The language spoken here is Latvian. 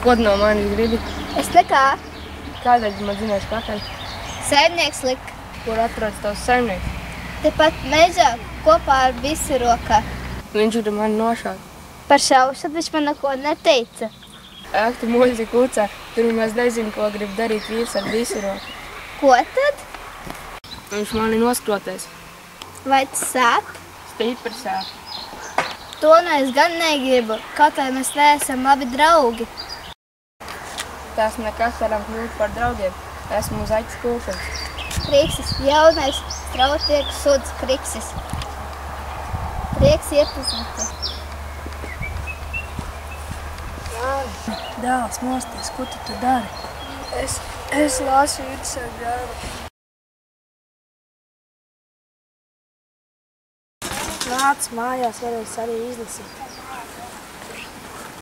Ko tu no manis gribi? Es nekā. Kādēļ tu man zinās pakaļ? Saimnieks lika. Kur atrodas tavs saimnieks? Tepat mežā kopā ar Visuroka. Viņš grib mani nošaut. Par šaušanu viņš man neko neteica. Ak, tu muļķi kucā. Tur mēs nezinu, ko grib darīt vīrs ar Visuroku. Ko tad? Viņš mani noskrotēs. Vai tas sāp? Stipri sāp. To nu es gan negribu, kaut vai mēs neesam labi draugi. Tās nekas varam kļūt par draugiem. Esmu Zaķis Kulkins. Kriksis, jaunais strautieku suds Kriksis. Prieks iepazīt. Dēls, mosties, ko tu dari? Es lasu Irisai grāmatu. Nāc mājās, varēs arī izlasīt.